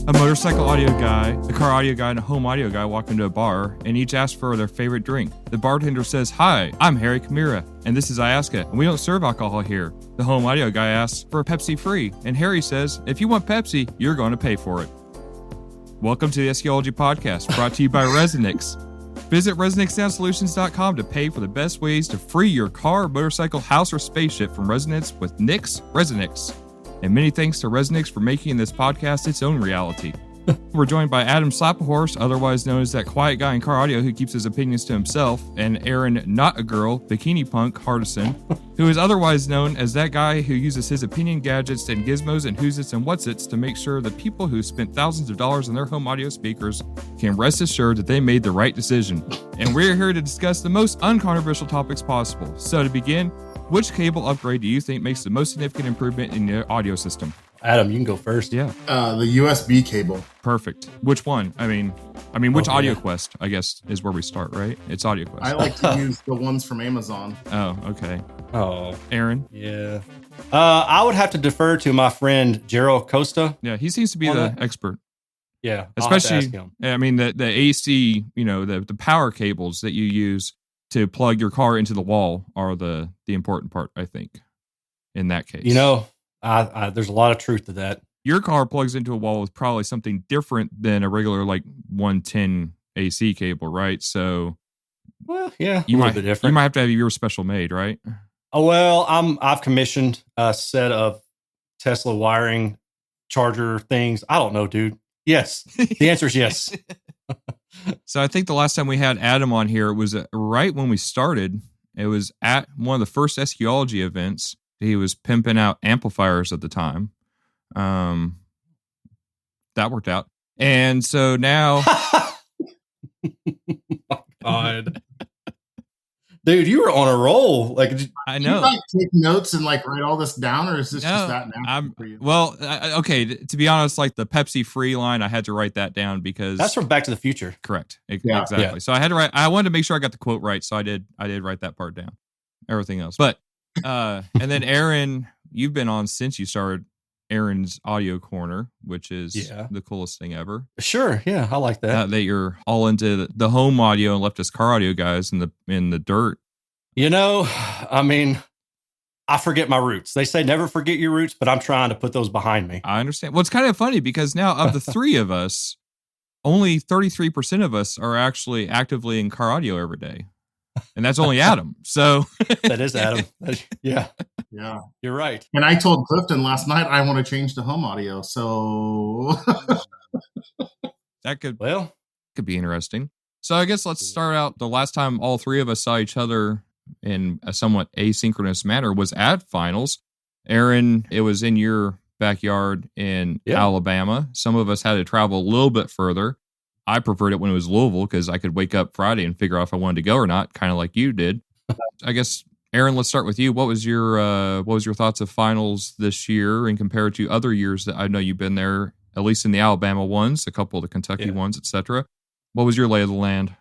A motorcycle audio guy, a car audio guy, and a home audio guy walk into a bar and each ask for their favorite drink. The bartender says, "Hi, I'm Harry Kamira, and this is Ayaska, and we don't serve alcohol here." The home audio guy asks for a Pepsi free, and Harry says, "If you want Pepsi, you're going to pay for it." Welcome to the Escheology Podcast, brought to you by Resonix. Visit ResonixSoundSolutions.com to pay for the best ways to free your car, motorcycle, house, or spaceship from resonance with Nix Resonix. And many thanks to Resonix for making this podcast its own reality. We're joined by Adam Schlepphorst, otherwise known as that quiet guy in car audio who keeps his opinions to himself, and Erin, not a girl, bikini punk Hardison, who is otherwise known as that guy who uses his opinion gadgets and gizmos and who's-its and what's-its to make sure that people who spent thousands of dollars on their home audio speakers can rest assured that they made the right decision. And we're here to discuss the most uncontroversial topics possible. So to begin, which cable upgrade do you think makes the most significant improvement in your audio system? Adam, you can go first. Yeah. The USB cable. Perfect. Which one? I mean, which Audio Quest, I guess, is where we start, right? It's Audio Quest. I like to use the ones from Amazon. Oh, okay. Oh, Erin? yeah. I would have to defer to my friend Gerald Costa. Yeah, he seems to be the expert. Yeah, especially, I'll have to ask him. I mean, the AC, the power cables that you use to plug your car into the wall are the important part, I think, in that case. There's a lot of truth to that. Your car plugs into a wall with probably something different than a regular, 110 AC cable, right? So, well, yeah, you a might little bit different. You might have to have yours special made, right? Oh, well, I've commissioned a set of Tesla wiring charger things. I don't know, dude. Yes, the answer is yes. So I think the last time we had Adam on here was right when we started. It was at one of the first Escheology events. He was pimping out amplifiers at the time. That worked out. And so now... Oh, God. Dude, you were on a roll. I know. Do you take notes and write all this down, or is this just that natural for you? Well, okay. To be honest, the Pepsi free line, I had to write that down because that's from Back to the Future. Correct. Yeah. Exactly. Yeah. So I had to write. I wanted to make sure I got the quote right, so I did write that part down. Everything else, but and then Erin, you've been on since you started Erin's Audio Corner, which is the coolest thing ever. Sure, yeah, I like that. That you're all into the home audio and left us car audio guys in the dirt. I mean, I forget my roots. They say never forget your roots, but I'm trying to put those behind me. I understand. Well, it's kind of funny because now of the three of us, only 33% of us are actually actively in car audio every day. And that's only Adam. So that is Adam. Yeah. Yeah. You're right. And I told Clifton last night I want to change to home audio. So that could be interesting. So I guess let's start out. The last time all three of us saw each other in a somewhat asynchronous manner was at finals. Erin, it was in your backyard in Alabama. Some of us had to travel a little bit further. I preferred it when it was Louisville because I could wake up Friday and figure out if I wanted to go or not, kind of like you did. I guess, Erin, let's start with you. What was your thoughts of finals this year and compared to other years that I know you've been there, at least in the Alabama ones, a couple of the Kentucky ones, etc. What was your lay of the land?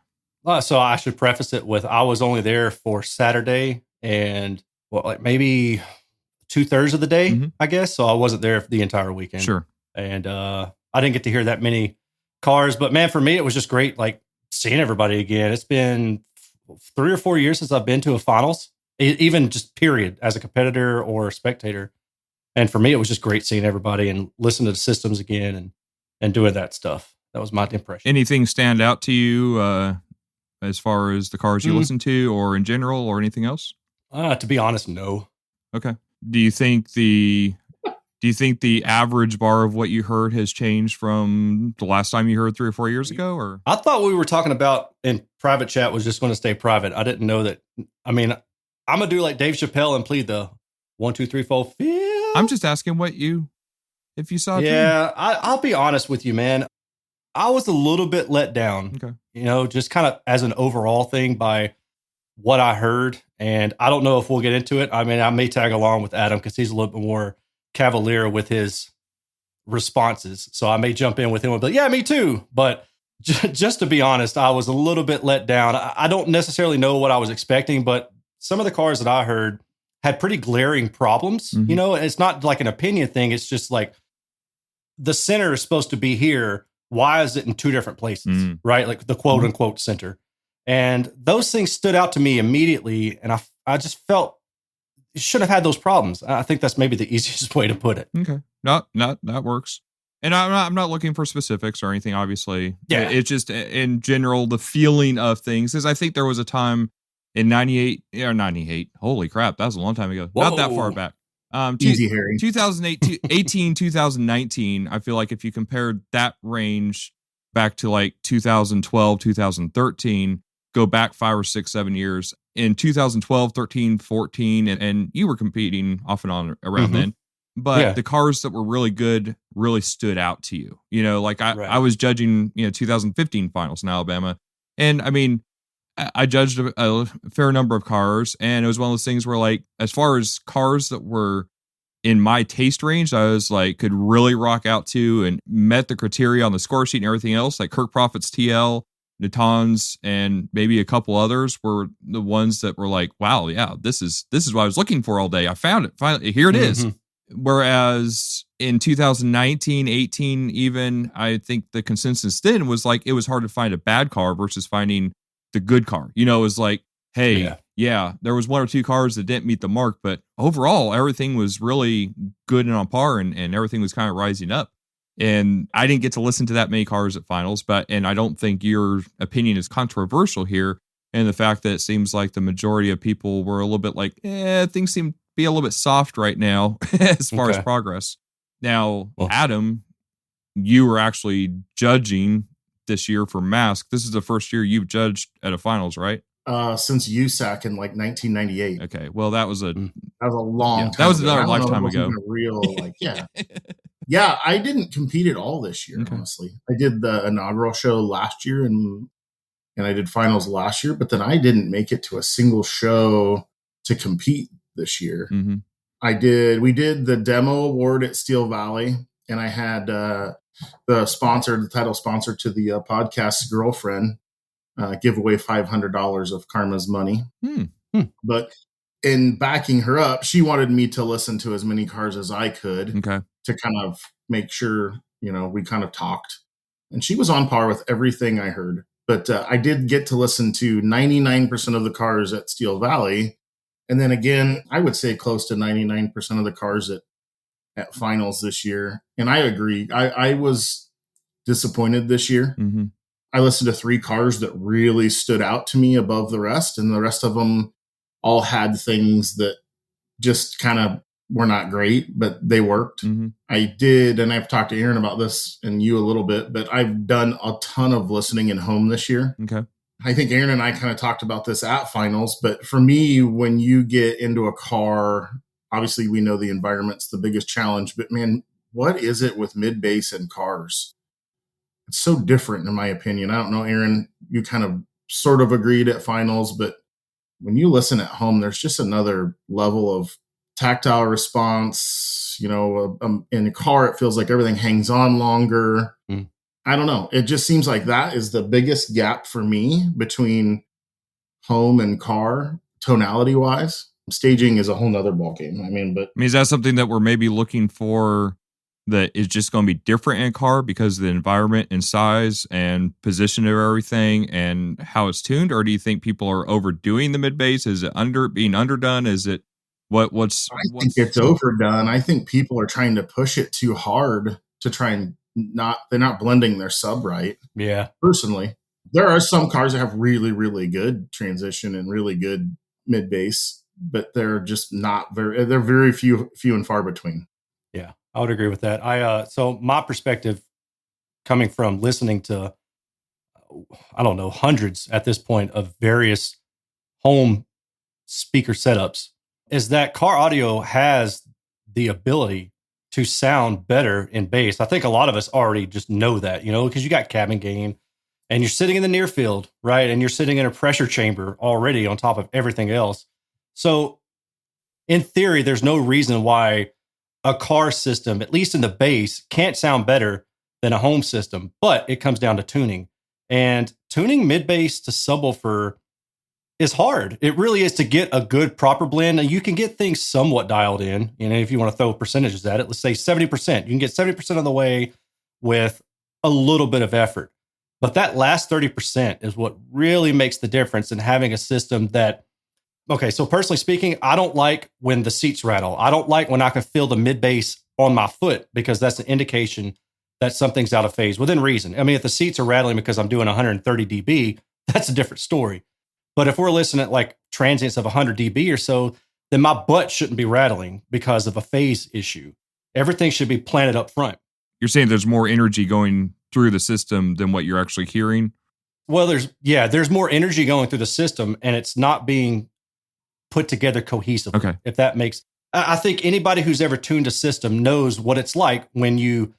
So I should preface it with I was only there for Saturday and maybe 2/3 of the day, I guess. So I wasn't there for the entire weekend. Sure. And I didn't get to hear that many cars, but man, for me, it was just great, seeing everybody again. It's been 3 or 4 years since I've been to a finals, even just period, as a competitor or a spectator. And for me, it was just great seeing everybody and listening to the systems again and doing that stuff. That was my impression. Anything stand out to you as far as the cars you listen to or in general or anything else? To be honest, no. Okay. Do you think the average bar of what you heard has changed from the last time you heard 3 or 4 years ago? Or I thought what we were talking about in private chat was just going to stay private. I didn't know that. I mean, I'm going to do like Dave Chappelle and plead the 1, 2, 3, 4, 5. I'm just asking if you saw. Yeah, I'll be honest with you, man. I was a little bit let down, just kind of as an overall thing by what I heard. And I don't know if we'll get into it. I mean, I may tag along with Adam because he's a little bit more cavalier with his responses. So I may jump in with him and be like, yeah, me too. But just to be honest, I was a little bit let down. I don't necessarily know what I was expecting, but some of the cars that I heard had pretty glaring problems. And it's not like an opinion thing. It's just like the center is supposed to be here. Why is it in two different places? Right? Like the quote unquote center. And those things stood out to me immediately. And I just felt you shouldn't have had those problems. I think that's maybe the easiest way to put it. Okay. No, that works. And I'm not looking for specifics or anything, obviously. Yeah. It's just in general, the feeling of things is I think there was a time in 98. Holy crap. That was a long time ago. Whoa. Not that far back. Easy, Harry. 2018, 2019. I feel like if you compared that range back to like 2012, 2013, go back 5 or 6, 7 years in 2012, 13, 14, and you were competing off and on around then. But the cars that were really good really stood out to you. You know, like I was judging, 2015 finals in Alabama. And I mean, I judged a fair number of cars. And it was one of those things where, like, as far as cars that were in my taste range, I was like, could really rock out to and met the criteria on the score sheet and everything else, like Kirk Proffitt's TL, Natan's, and maybe a couple others were the ones that were like, wow, yeah, this is what I was looking for all day. I found it. Finally, here it is. Whereas in 2019, 18, even, I think the consensus then was like, it was hard to find a bad car versus finding the good car. It was like, hey, yeah, there was 1 or 2 cars that didn't meet the mark, but overall, everything was really good and on par, and everything was kind of rising up. And I didn't get to listen to that many cars at finals, and I don't think your opinion is controversial here. And the fact that it seems like the majority of people were a little bit like, things seem be a little bit soft right now as far as progress. Now, Adam, you were actually judging this year for Mask. This is the first year you've judged at a finals, right? Since USAC in like 1998. Okay, well that was a long time. That was another lifetime ago. Yeah, I didn't compete at all this year. Honestly, I did the inaugural show last year, and I did finals last year, but then I didn't make it to a single show to compete this year. We did the demo award at Steel Valley, and I had the title sponsor to the podcast's girlfriend give away $500 of Karma's money. But in backing her up, she wanted me to listen to as many cars as I could to kind of make sure, we kind of talked. And she was on par with everything I heard. But I did get to listen to 99% of the cars at Steel Valley. And then again, I would say close to 99% of the cars at finals this year. And I agree. I was disappointed this year. I listened to 3 cars that really stood out to me above the rest. And the rest of them all had things that just kind of were not great, but they worked. I did. And I've talked to Erin about this and you a little bit, but I've done a ton of listening in home this year. I think Erin and I kind of talked about this at finals, but for me, when you get into a car, obviously we know the environment's the biggest challenge, but man, what is it with mid-bass and cars? It's so different in my opinion. I don't know, Erin, you kind of sort of agreed at finals, but when you listen at home, there's just another level of tactile response. In a car, it feels like everything hangs on longer. I don't know. It just seems like that is the biggest gap for me between home and car, tonality wise. Staging is a whole nother ballgame. Is that something that we're maybe looking for that is just going to be different in a car because of the environment and size and position of everything and how it's tuned? Or do you think people are overdoing the mid bass? Is it being underdone? Is it I think it's overdone. I think people are trying to push it too hard to try and they're not blending their sub right. Yeah. Personally, there are some cars that have really, really good transition and really good mid bass, but they're just they're very few and far between. Yeah, I would agree with that. So my perspective coming from listening to, I don't know, hundreds at this point of various home speaker setups is that car audio has the ability to sound better in bass. I think a lot of us already just know that, because you got cabin gain and you're sitting in the near field, right? And you're sitting in a pressure chamber already on top of everything else. So in theory, there's no reason why a car system, at least in the bass, can't sound better than a home system, but it comes down to tuning. And tuning mid-bass to subwoofer is hard. It really is to get a good proper blend. And you can get things somewhat dialed in. If you want to throw percentages at it, let's say 70%. You can get 70% of the way with a little bit of effort. But that last 30% is what really makes the difference in having a system that, okay, so personally speaking, I don't like when the seats rattle. I don't like when I can feel the mid bass on my foot, because that's an indication that something's out of phase within reason. I mean, if the seats are rattling because I'm doing 130 dB, that's a different story. But if we're listening at like transients of 100 dB or so, then my butt shouldn't be rattling because of a phase issue. Everything should be planted up front. You're saying there's more energy going through the system than what you're actually hearing? Well, there's more energy going through the system, and it's not being put together cohesively. Okay. If that makes, I think anybody who's ever tuned a system knows what it's like when you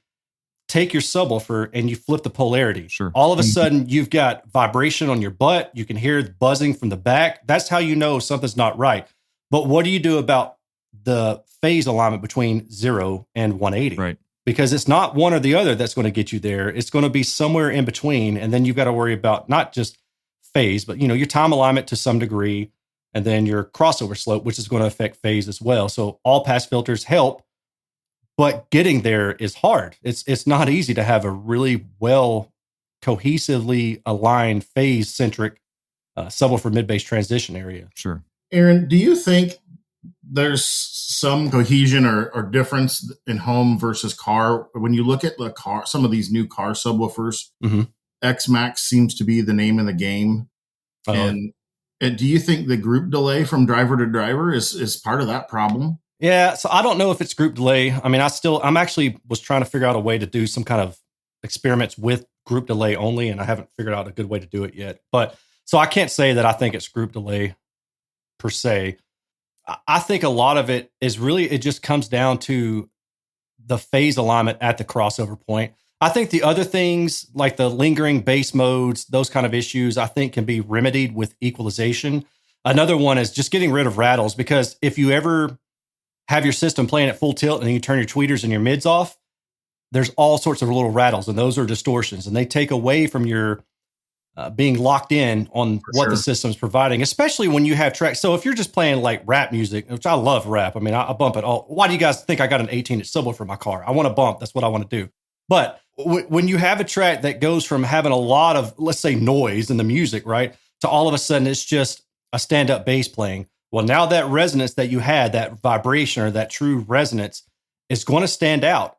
take your subwoofer and you flip the polarity. Sure. All of a sudden, you've got vibration on your butt. You can hear the buzzing from the back. That's how you know something's not right. But what do you do about the phase alignment between 0 and 180? Right. Because it's not one or the other that's going to get you there. It's going to be somewhere in between. And then you've got to worry about not just phase, but your time alignment to some degree, and then your crossover slope, which is going to affect phase as well. So all pass filters help, but getting there is hard. It's not easy to have a really well cohesively aligned phase centric subwoofer mid bass transition area. Sure. Erin, do you think there's some cohesion or difference in home versus car when you look at the car? Some of these new car subwoofers, X-Max seems to be the name of the game. And do you think the group delay from driver to driver is part of that problem? Yeah, so I don't know if it's group delay. I mean, I'm actually was trying to figure out a way to do some kind of experiments with group delay only, and I haven't figured out a good way to do it yet. But so I can't say that I think it's group delay per se. I think a lot of it is really, it just comes down to the phase alignment at the crossover point. I think the other things like the lingering bass modes, those kind of issues, I think can be remedied with equalization. Another one is just getting rid of rattles, because if you ever have your system playing at full tilt and then you turn your tweeters and your mids off, there's all sorts of little rattles, and those are distortions, and they take away from your being locked in on what the system's providing, especially when you have tracks. So if you're just playing like rap music, which I love rap, I mean, I bump it all. Why do you guys think I got an 18-inch subwoofer in my car? I want to bump. That's what I want to do. But when you have a track that goes from having a lot of, let's say, noise in the music, right, to all of a sudden it's just a stand-up bass playing. Well, now that resonance that you had, that vibration or that true resonance, is going to stand out.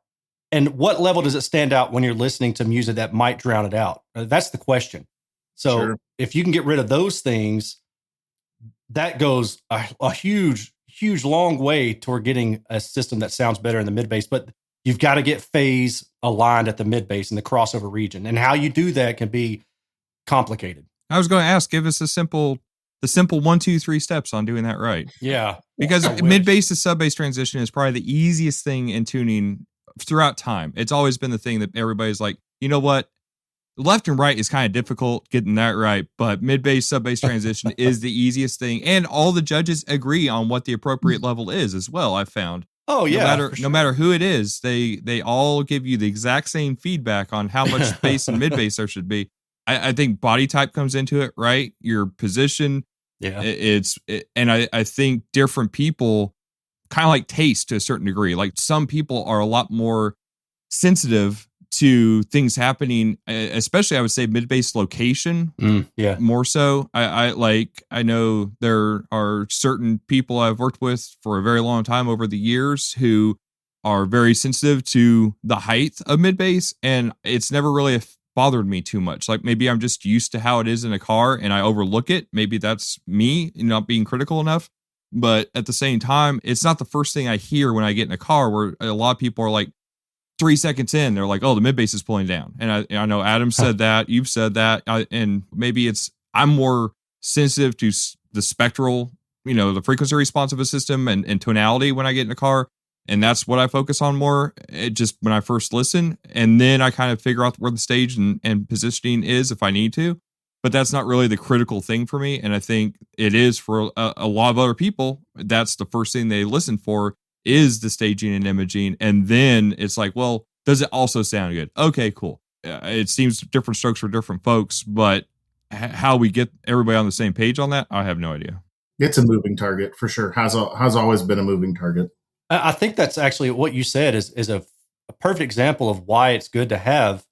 And what level does it stand out when you're listening to music that might drown it out? That's the question. So if you can get rid of those things, that goes a huge, long way toward getting a system that sounds better in the mid bass. But you've got to get phase aligned at the mid bass in the crossover region. And how you do that can be complicated. I was going to ask, give us the simple 1, 2, 3 steps on doing that right. Yeah. Because mid bass to sub bass transition is probably the easiest thing in tuning throughout time. It's always been the thing that everybody's like, you know what? Left and right is kind of difficult getting that right, but mid bass, sub bass transition is the easiest thing. And all the judges agree on what the appropriate level is as well, I've found. Oh, yeah. No matter who it is, they all give you the exact same feedback on how much bass and mid bass there should be. I think body type comes into it, right? Your position. Yeah. I think different people kind of like taste to a certain degree. Like some people are a lot more sensitive to things happening, especially I would say mid bass location. More so. I know there are certain people I've worked with for a very long time over the years who are very sensitive to the height of mid bass, and it's never really bothered me too much. Like maybe I'm just used to how it is in a car and I overlook it. Maybe that's me not being critical enough. But at the same time, it's not the first thing I hear when I get in a car, where a lot of people are like, 3 seconds in, they're like, oh, the mid bass is pulling down. And I know Adam said that, you've said that, and maybe I'm more sensitive to the spectral, the frequency response of a system and tonality when I get in a car. And that's what I focus on more, just when I first listen. And then I kind of figure out where the stage and positioning is if I need to. But that's not really the critical thing for me. And I think it is for a lot of other people. That's the first thing they listen for, is the staging and imaging. And then it's like, well, does it also sound good? Okay, cool. It seems different strokes for different folks, but how we get everybody on the same page on that, I have no idea. It's a moving target for sure. Has always been a moving target. I think that's actually what you said is a perfect example of why it's good to have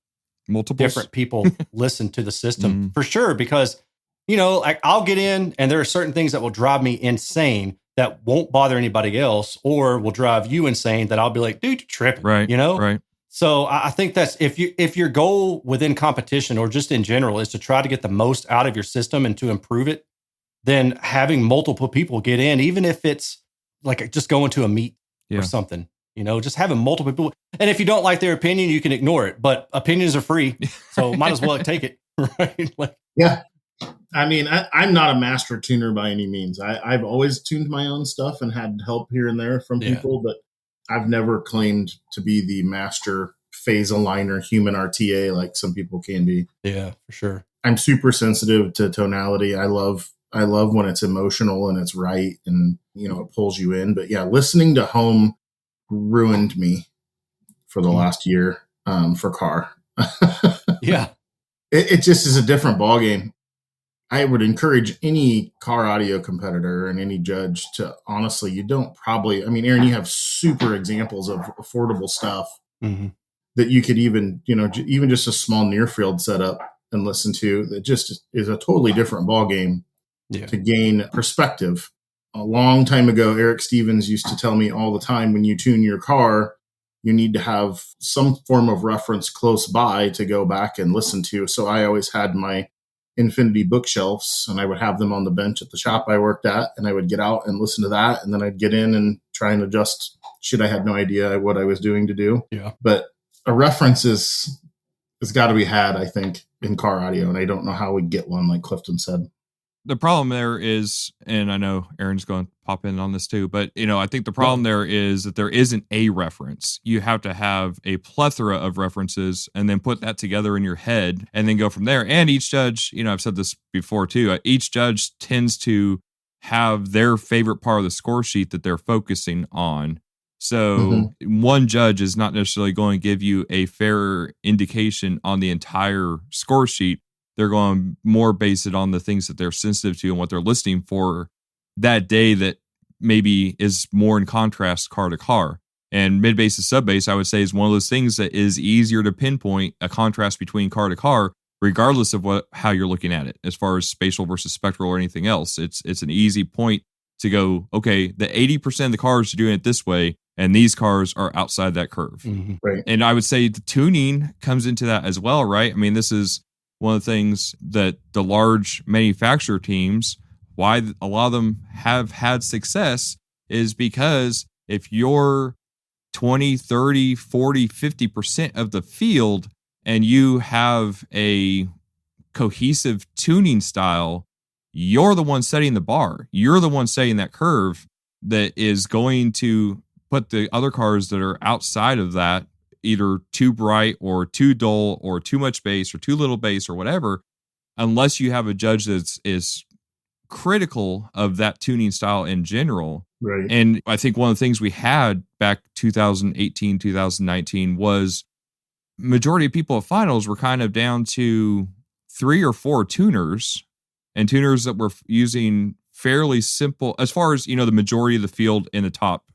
multiple different people listen to the system for sure. Because, like I'll get in and there are certain things that will drive me insane that won't bother anybody else, or will drive you insane that I'll be like, dude, you're tripping, right? Right. So I think that's if your goal within competition or just in general is to try to get the most out of your system and to improve it, then having multiple people get in, even if it's like just going to a meet or something, just having multiple people. And if you don't like their opinion, you can ignore it, but opinions are free. So might as well take it. Right. Yeah. I mean, I'm not a master tuner by any means. I've always tuned my own stuff and had help here and there from people, but I've never claimed to be the master phase aligner human RTA like some people can be. Yeah, for sure. I'm super sensitive to tonality. I love when it's emotional and it's right and, it pulls you in. But yeah, listening to home ruined me for the last year for car. Yeah. It just is a different ballgame. I would encourage any car audio competitor and any judge to honestly, Erin, you have super examples of affordable stuff that you could even just a small near field setup and listen to that just is a totally different ballgame to gain perspective. A long time ago, Eric Stevens used to tell me all the time, when you tune your car, you need to have some form of reference close by to go back and listen to. So I always had my Infinity bookshelves and I would have them on the bench at the shop I worked at, and I would get out and listen to that. And then I'd get in and try and adjust shit I had no idea what I was doing to do. Yeah. But a reference has got to be had, I think, in car audio. And I don't know how we get one, like Clifton said. The problem there is, and I know Erin's going to pop in on this too, but I think the problem there is that there isn't a reference. You have to have a plethora of references and then put that together in your head and then go from there. And each judge, I've said this before too, each judge tends to have their favorite part of the score sheet that they're focusing on. So one judge is not necessarily going to give you a fair indication on the entire score sheet. They're going more base it on the things that they're sensitive to and what they're listening for that day that maybe is more in contrast car to car. And mid-bass to sub-bass, I would say, is one of those things that is easier to pinpoint a contrast between car to car, regardless of how you're looking at it, as far as spatial versus spectral or anything else. It's an easy point to go, okay, the 80% of the cars are doing it this way, and these cars are outside that curve. Right. And I would say the tuning comes into that as well, right? I mean, this is one of the things that the large manufacturer teams, why a lot of them have had success, is because if you're 20, 30, 40, 50% of the field and you have a cohesive tuning style, you're the one setting the bar. You're the one setting that curve that is going to put the other cars that are outside of that either too bright or too dull or too much bass or too little bass or whatever, unless you have a judge that is critical of that tuning style in general. Right. And I think one of the things we had back 2018, 2019 was majority of people at finals were kind of down to 3 or 4 tuners, and tuners that were using fairly simple, as far as, the majority of the field in the top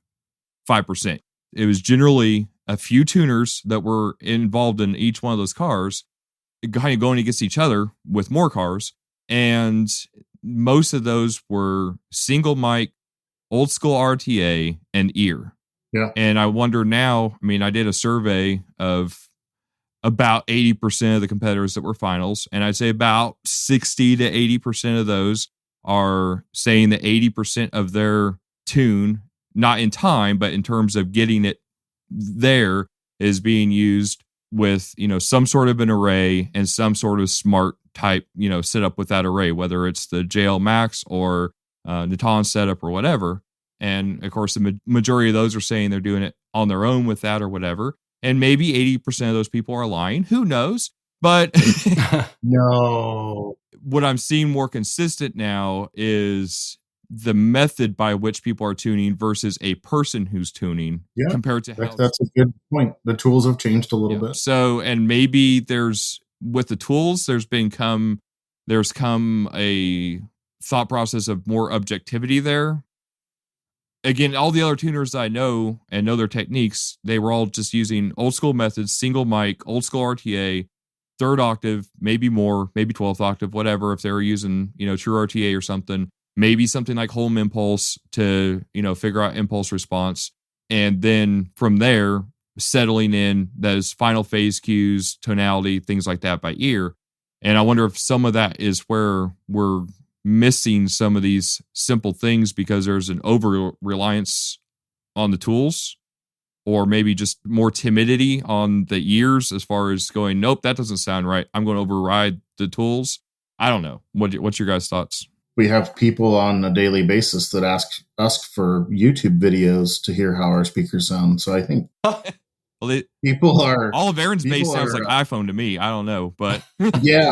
5%. It was generally a few tuners that were involved in each one of those cars, kind of going against each other with more cars. And most of those were single mic, old school RTA, and ear. Yeah. And I wonder now, I did a survey of about 80% of the competitors that were finals, and I'd say about 60 to 80% of those are saying that 80% of their tune, not in time, but in terms of getting it there, is being used with, some sort of an array and some sort of smart type, setup with that array, whether it's the JL Max or Natan setup or whatever. And of course, the majority of those are saying they're doing it on their own with that or whatever. And maybe 80% of those people are lying. Who knows? But no, what I'm seeing more consistent now is the method by which people are tuning versus a person who's tuning compared to that's a good point. The tools have changed a little bit. So, and maybe with the tools, there's become there's come a thought process of more objectivity there. Again, all the other tuners I know and know their techniques, they were all just using old school methods, single mic, old school RTA, third octave, maybe more, maybe 12th octave, whatever, if they were using, true RTA or something, maybe something like home impulse to, figure out impulse response. And then from there, settling in those final phase cues, tonality, things like that by ear. And I wonder if some of that is where we're missing some of these simple things because there's an over reliance on the tools, or maybe just more timidity on the ears as far as going, nope, that doesn't sound right, I'm going to override the tools. I don't know. What's your guys' thoughts? We have people on a daily basis that ask us for YouTube videos to hear how our speakers sound. So I think people are... All of Erin's bass sounds like iPhone to me. I don't know, but... Yeah,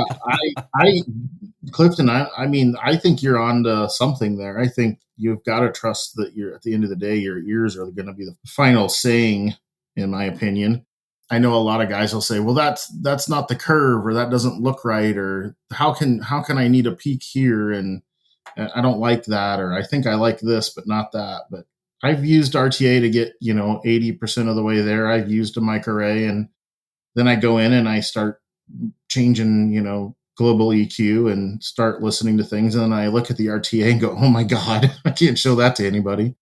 Clifton, I think you're on to something there. I think you've got to trust that at the end of the day, your ears are going to be the final saying, in my opinion. I know a lot of guys will say, well, that's not the curve, or that doesn't look right, or how can I need a peak here, and I don't like that, or I think I like this but not that. But I've used RTA to get 80% of the way there. I've used a mic array, and then I go in and I start changing global EQ and start listening to things, and then I look at the RTA and go, oh my God, I can't show that to anybody.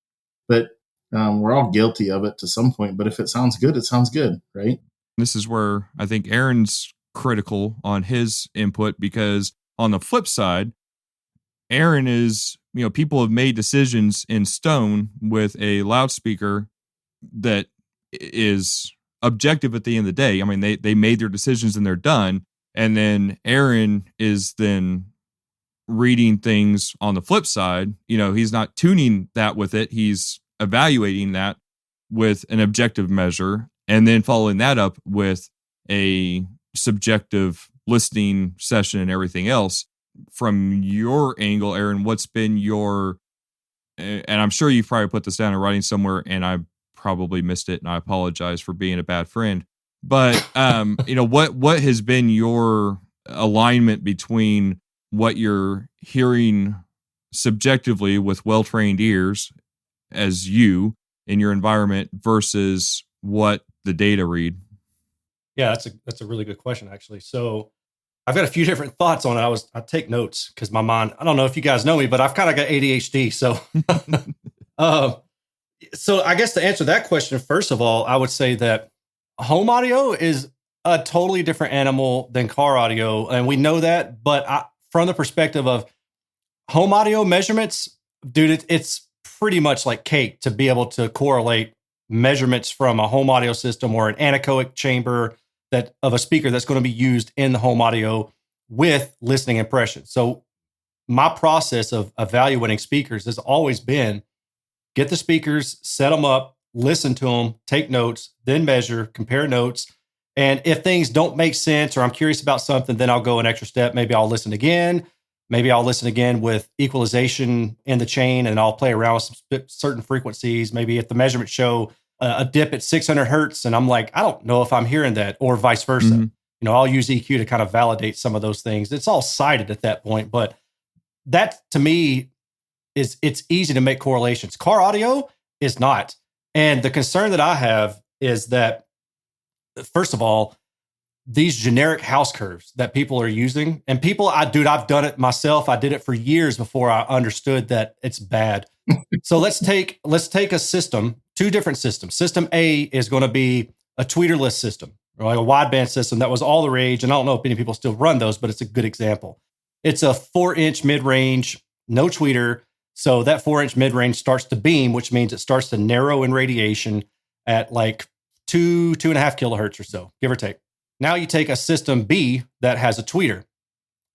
But we're all guilty of it to some point. But if it sounds good, it sounds good, right? This is where I think Erin's critical on his input, because on the flip side, Erin is, people have made decisions in stone with a loudspeaker that is objective at the end of the day. I mean, they made their decisions and they're done. And then Erin is then reading things on the flip side. He's not tuning that with it. He's evaluating that with an objective measure, and then following that up with a subjective listening session and everything else. From your angle, Erin, what's been your, and I'm sure you've probably put this down in writing somewhere and I probably missed it, and I apologize for being a bad friend. But, what has been your alignment between what you're hearing subjectively with well-trained ears as you in your environment versus what the data read? Yeah, that's a really good question, actually. So I've got a few different thoughts on it. I take notes because my mind, I don't know if you guys know me, but I've kind of got ADHD. So, so I guess to answer that question, first of all, I would say that home audio is a totally different animal than car audio. And we know that, but from the perspective of home audio measurements, dude, it's pretty much like cake to be able to correlate measurements from a home audio system or an anechoic chamber of a speaker that's going to be used in the home audio with listening impressions. So my process of evaluating speakers has always been get the speakers, set them up, listen to them, take notes, then measure, compare notes. And if things don't make sense or I'm curious about something, then I'll go an extra step. Maybe I'll listen again. Maybe I'll listen again with equalization in the chain, and I'll play around with some certain frequencies. Maybe if the measurements show a dip at 600 hertz and I'm like, I don't know if I'm hearing that, or vice versa. Mm-hmm. I'll use EQ to kind of validate some of those things. It's all cited at that point, but that to me it's easy to make correlations. Car audio is not. And the concern that I have is that, first of all, these generic house curves that people are using, and I've done it myself. I did it for years before I understood that it's bad. So let's take a system, two different systems. System A is going to be a tweeterless system, or like a wideband system that was all the rage. And I don't know if many people still run those, but it's a good example. It's a 4-inch mid-range, no tweeter. So that 4-inch mid-range starts to beam, which means it starts to narrow in radiation at like 2.5 kilohertz or so, give or take. Now you take a system B that has a tweeter.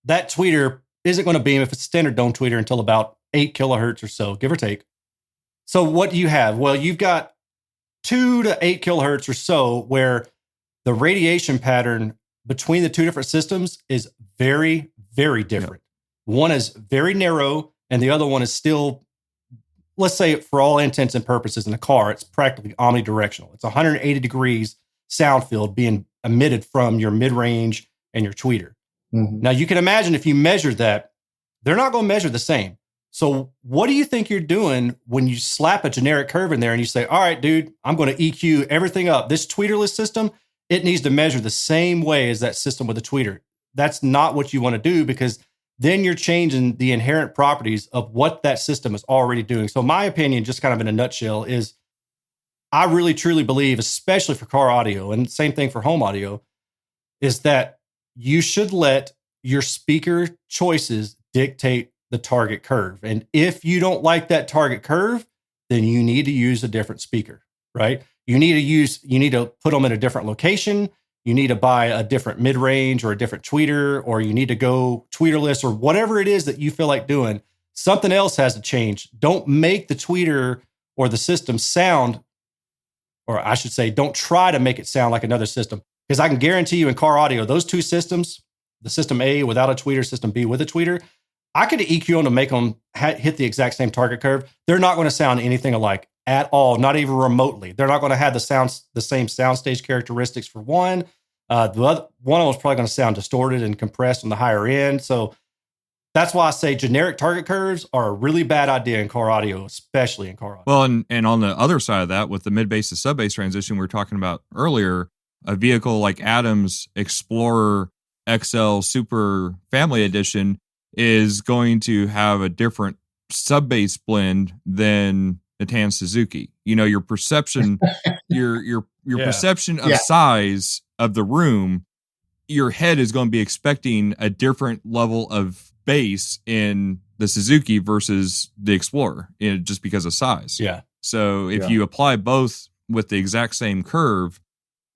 That tweeter isn't going to beam if it's a standard dome tweeter until about 8 kilohertz or so, give or take. So what do you have? Well, you've got 2 to 8 kilohertz or so where the radiation pattern between the two different systems is very, very different. Yeah. One is very narrow and the other one is still, let's say for all intents and purposes in a car, it's practically omnidirectional. It's 180 degrees sound field being emitted from your mid-range and your tweeter. Mm-hmm. Now, you can imagine if you measured that, they're not going to measure the same. So what do you think you're doing when you slap a generic curve in there and you say, all right, dude, I'm going to EQ everything up. This tweeterless system, it needs to measure the same way as that system with a tweeter. That's not what you want to do, because then you're changing the inherent properties of what that system is already doing. So my opinion, just kind of in a nutshell, is I really truly believe, especially for car audio, and same thing for home audio, is that you should let your speaker choices dictate the target curve. And if you don't like that target curve, then you need to use a different speaker, right? You need to put them in a different location. You need to buy a different mid-range or a different tweeter, or you need to go tweeterless, or whatever it is that you feel like doing. Something else has to change. Don't make the tweeter or the system sound, or I should say, don't try to make it sound like another system. Because I can guarantee you in car audio, those two systems, the system A without a tweeter, system B with a tweeter, I could EQ them to make them hit the exact same target curve. They're not going to sound anything alike at all, not even remotely. They're not going to have the same soundstage characteristics for one. The other one of them is probably going to sound distorted and compressed on the higher end. So that's why I say generic target curves are a really bad idea in car audio, especially in car audio. Well, and on the other side of that, with the mid-bass to sub-bass transition we were talking about earlier, a vehicle like Adam's Explorer XL Super Family Edition is going to have a different sub-bass blend than the Tan Suzuki. You know, your perception, your perception of size of the room, your head is going to be expecting a different level of bass in the Suzuki versus the Explorer, just because of size. Yeah. So if you apply both with the exact same curve,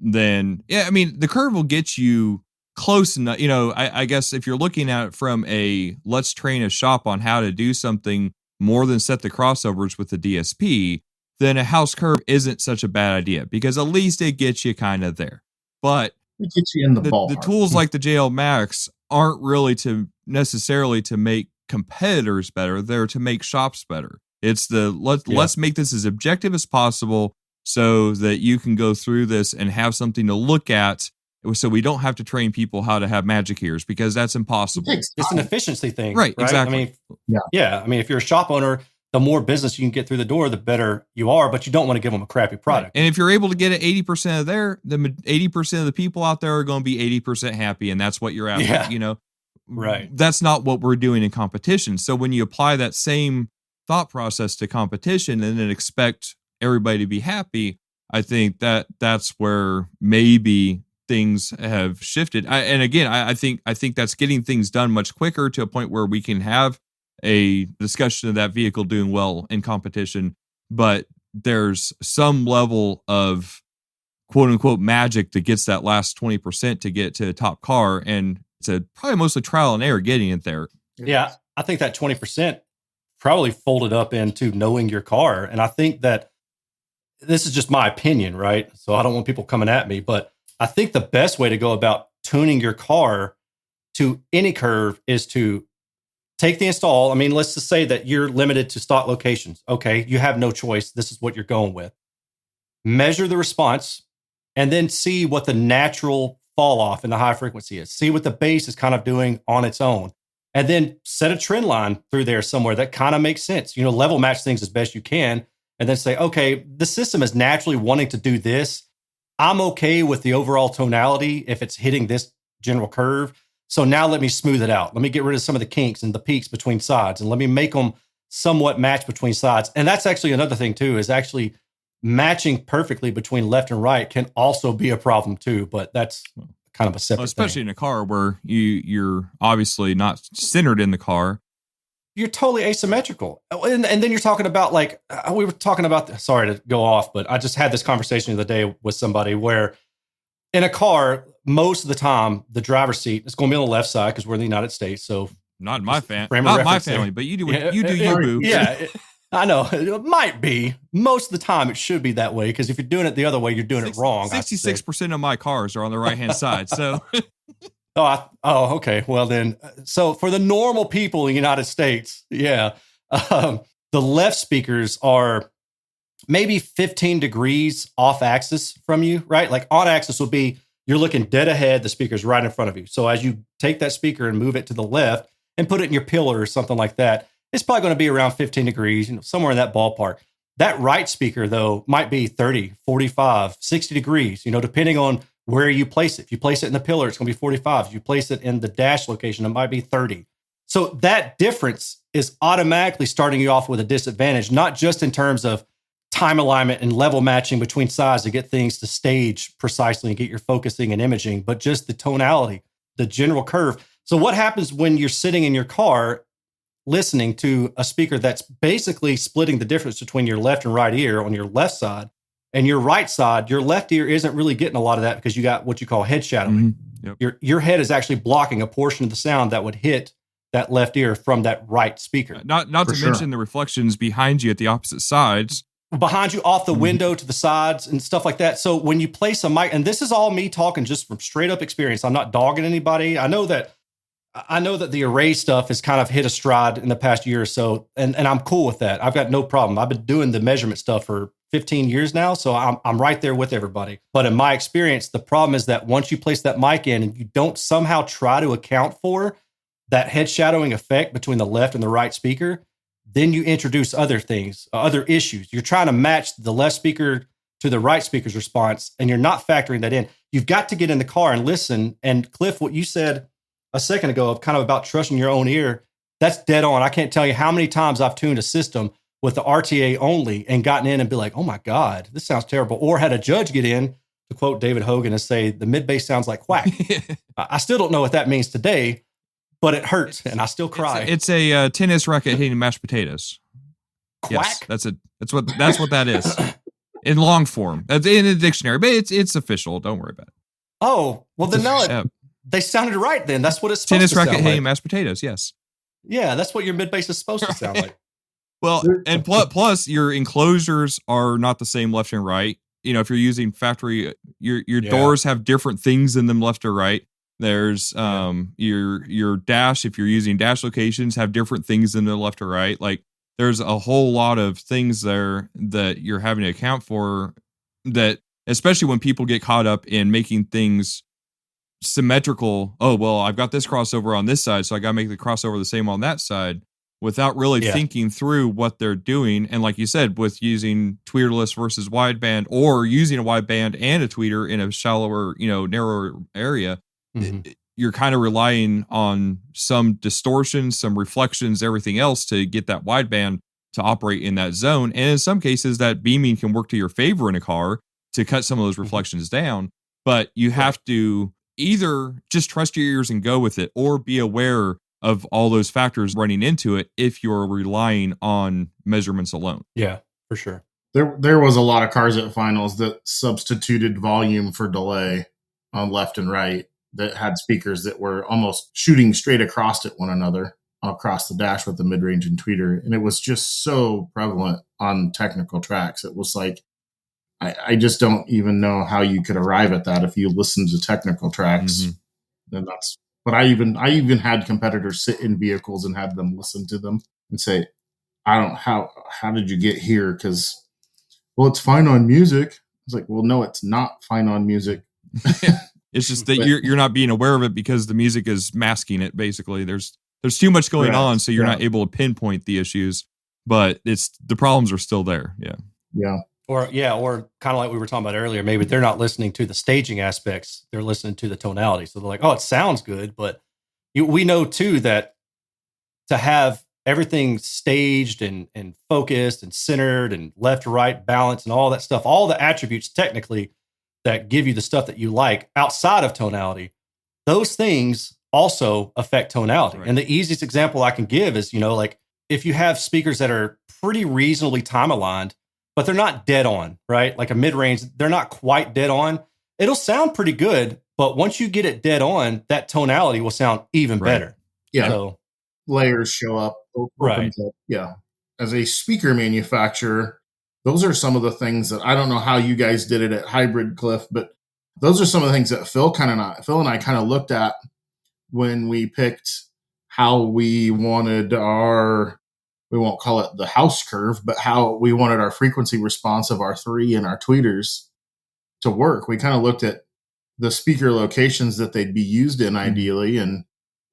then the curve will get you close enough. You know, I guess if you're looking at it from a let's train a shop on how to do something more than set the crossovers with the DSP, then a house curve isn't such a bad idea, because at least it gets you kind of there. But it gets you in the ballpark. The tools like the JL Max aren't really necessarily to make competitors better. They're to make shops better. It's let's make this as objective as possible so that you can go through this and have something to look at, so we don't have to train people how to have magic ears, because that's impossible. It's an efficiency thing. Right, exactly. I mean, if you're a shop owner, the more business you can get through the door, the better you are, but you don't want to give them a crappy product. Right. And if you're able to get it 80% of the 80% of the people out there are going to be 80% happy, and that's what you're after. Yeah. You know, right. That's not what we're doing in competition. So when you apply that same thought process to competition and then expect everybody to be happy, I think that's where maybe things have shifted. I think that's getting things done much quicker, to a point where we can have a discussion of that vehicle doing well in competition, but there's some level of quote unquote magic that gets that last 20% to get to a top car. And it's probably mostly trial and error getting it there. Yeah. I think that 20% probably folded up into knowing your car. And I think that this is just my opinion, right? So I don't want people coming at me, but I think the best way to go about tuning your car to any curve is to take the install. I mean, let's just say that you're limited to stock locations. Okay, you have no choice. This is what you're going with. Measure the response and then see what the natural fall off in the high frequency is. See what the bass is kind of doing on its own. And then set a trend line through there somewhere that kind of makes sense. You know, level match things as best you can. And then say, okay, the system is naturally wanting to do this. I'm okay with the overall tonality if it's hitting this general curve. So now let me smooth it out. Let me get rid of some of the kinks and the peaks between sides, and let me make them somewhat match between sides. And that's actually another thing too, is actually matching perfectly between left and right can also be a problem too, but that's kind of a separate especially thing. In a car where you're obviously not centered in the car. You're totally asymmetrical. And then you're talking about, like, we were talking about, sorry to go off, but I just had this conversation the other day with somebody where in a car, most of the time, the driver's seat is going to be on the left side because we're in the United States. So not in my family, not my family, but you do you boo. Yeah, I know. It might be. Most of the time, it should be that way, because if you're doing it the other way, you're doing it wrong. 66% of my cars are on the right-hand side. So, okay. Well, then, so for the normal people in the United States, the left speakers are maybe 15 degrees off axis from you, right? Like on axis will be you're looking dead ahead. The speaker's right in front of you. So as you take that speaker and move it to the left and put it in your pillar or something like that, it's probably going to be around 15 degrees, somewhere in that ballpark. That right speaker, though, might be 30, 45, 60 degrees, depending on where you place it. If you place it in the pillar, it's going to be 45. If you place it in the dash location, it might be 30. So that difference is automatically starting you off with a disadvantage, not just in terms of time alignment and level matching between sides to get things to stage precisely and get your focusing and imaging, but just the tonality, the general curve. So what happens when you're sitting in your car listening to a speaker that's basically splitting the difference between your left and right ear on your left side, and your right side, your left ear isn't really getting a lot of that because you got what you call head shadowing. Mm-hmm. Yep. Your head is actually blocking a portion of the sound that would hit that left ear from that right speaker. Not to mention the reflections behind you at the opposite sides. Behind you, off the window to the sides and stuff like that. So when you place a mic, and this is all me talking just from straight up experience, I'm not dogging anybody. I know that the array stuff has kind of hit a stride in the past year or so, and I'm cool with that. I've got no problem. I've been doing the measurement stuff for 15 years now, so I'm right there with everybody. But in my experience, the problem is that once you place that mic in and you don't somehow try to account for that head shadowing effect between the left and the right speaker, then you introduce other things, other issues. You're trying to match the left speaker to the right speaker's response, and you're not factoring that in. You've got to get in the car and listen. And Cliff, what you said a second ago of kind of about trusting your own ear, that's dead on. I can't tell you how many times I've tuned a system with the RTA only and gotten in and be like, oh my God, this sounds terrible. Or had a judge get in, to quote David Hogan, and say, the mid bass sounds like quack. I still don't know what that means today, but it hurts and I still cry. It's a tennis racket hitting mashed potatoes. Quack? Yes, that's what that is. In long form. That's in the dictionary, but it's official. Don't worry about it. Oh, well then no, they sounded right then. That's what it's supposed tennis to sound racket like. hitting mashed potatoes, yes. Yeah, that's what your mid bass is supposed to sound like. Well, and plus your enclosures are not the same left and right. If you're using factory, your doors have different things in them left or right. There's your dash, if you're using dash locations, have different things in the left or right. Like there's a whole lot of things there that you're having to account for, that especially when people get caught up in making things symmetrical. Oh, well, I've got this crossover on this side, so I got to make the crossover the same on that side, without really thinking through what they're doing. And like you said, with using tweeterless versus wideband, or using a wideband and a tweeter in a shallower, narrower area, you're kind of relying on some distortion, some reflections, everything else to get that wideband to operate in that zone. And in some cases, that beaming can work to your favor in a car to cut some of those reflections down. But you have to either just trust your ears and go with it, or be aware of all those factors running into it if you're relying on measurements alone. Yeah, for sure. There was a lot of cars at finals that substituted volume for delay on left and right, that had speakers that were almost shooting straight across at one another across the dash with the mid-range and tweeter. And it was just so prevalent on technical tracks. It was like, I just don't even know how you could arrive at that if you listen to technical tracks. And but I even had competitors sit in vehicles and had them listen to them and say, how did you get here? Because, well, it's fine on music. It's like, well, no, it's not fine on music. It's just that you're not being aware of it because the music is masking it. Basically, there's too much going on, so you're not able to pinpoint the issues. But the problems are still there. Yeah. Or kind of like we were talking about earlier, maybe they're not listening to the staging aspects; they're listening to the tonality. So they're like, "Oh, it sounds good," but we know too that to have everything staged and focused and centered and left to right balance and all that stuff, all the attributes technically that give you the stuff that you like outside of tonality, those things also affect tonality. Right. And the easiest example I can give is, like if you have speakers that are pretty reasonably time aligned, but they're not dead on, right? Like a mid-range, they're not quite dead on. It'll sound pretty good, but once you get it dead on, that tonality will sound even better. Yeah. So, layers show up. Right. Yeah. As a speaker manufacturer, those are some of the things that I don't know how you guys did it at Hybrid, Cliff, but those are some of the things that Phil and I kind of looked at when we picked how we wanted we won't call it the house curve, but how we wanted our frequency response of our 3 and our tweeters to work. We kind of looked at the speaker locations that they'd be used in ideally. And,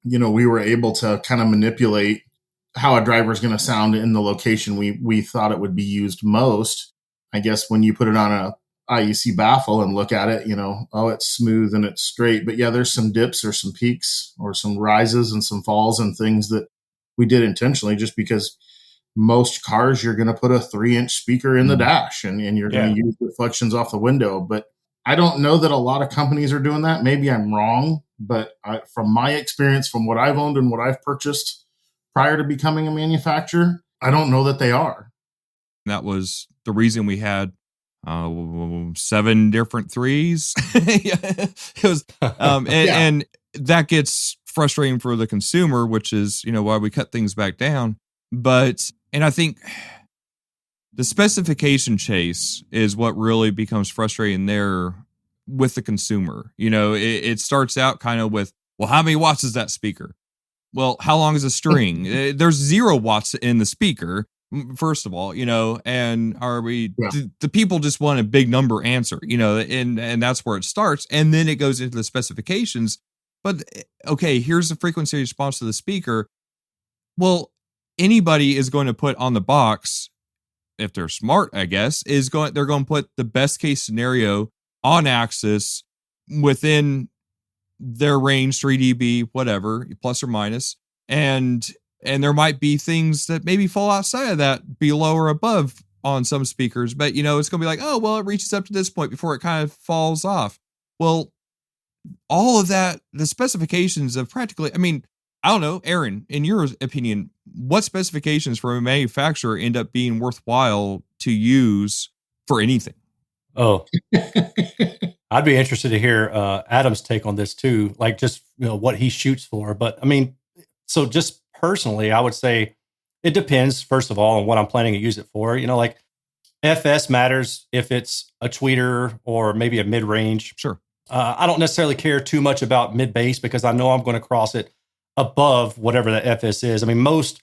we were able to kind of manipulate how a driver is going to sound in the location we thought it would be used most. I guess when you put it on a IEC baffle and look at it, it's smooth and it's straight. But yeah, there's some dips or some peaks or some rises and some falls and things that we did intentionally just because most cars you're going to put a 3-inch speaker in the dash and you're going to use reflections off the window. But I don't know that a lot of companies are doing that. Maybe I'm wrong, but from my experience, from what I've owned and what I've purchased prior to becoming a manufacturer, I don't know that they are. That was the reason we had 7 different 3s. It was, and that gets frustrating for the consumer, which is, why we cut things back down. And I think the specification chase is what really becomes frustrating there with the consumer. It starts out kind of with, well, how many watts is that speaker? Well, how long is a string? There's 0 watts in the speaker, first of all, and are we, the people just want a big number answer, and that's where it starts. And then it goes into the specifications. But okay, here's the frequency response to the speaker. Well, anybody is going to put on the box, if they're smart, I guess, they're going to put the best case scenario on axis within their range, 3 dB, whatever, plus or minus. And there might be things that maybe fall outside of that, below or above on some speakers. But, it's going to be like, oh, well, it reaches up to this point before it kind of falls off. Well, all of that, the specifications of practically, I don't know, Erin, in your opinion, what specifications from a manufacturer end up being worthwhile to use for anything? Oh, I'd be interested to hear Adam's take on this too, like just, what he shoots for. But so just personally, I would say it depends, first of all, on what I'm planning to use it for. Like FS matters if it's a tweeter or maybe a mid-range. Sure. I don't necessarily care too much about mid-bass because I know I'm going to cross it above whatever the FS is. Most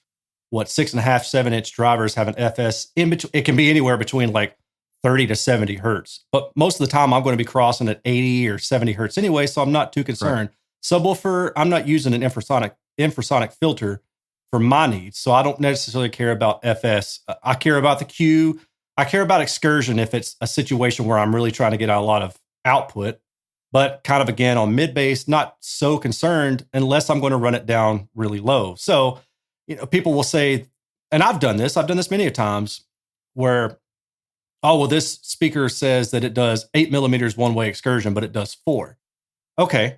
6.5, 7-inch drivers have an FS in between. It can be anywhere between like 30 to 70 hertz, but most of the time I'm going to be crossing at 80 or 70 hertz anyway, so I'm not too concerned. Right. Subwoofer, I'm not using an infrasonic filter for my needs, so I don't necessarily care about FS. I care about the Q. I care about excursion if it's a situation where I'm really trying to get a lot of output. But kind of again on mid-bass, not so concerned unless I'm going to run it down really low. So, people will say, and I've done this many times where, oh, well, this speaker says that it does 8 millimeters one-way excursion, but it does 4. Okay.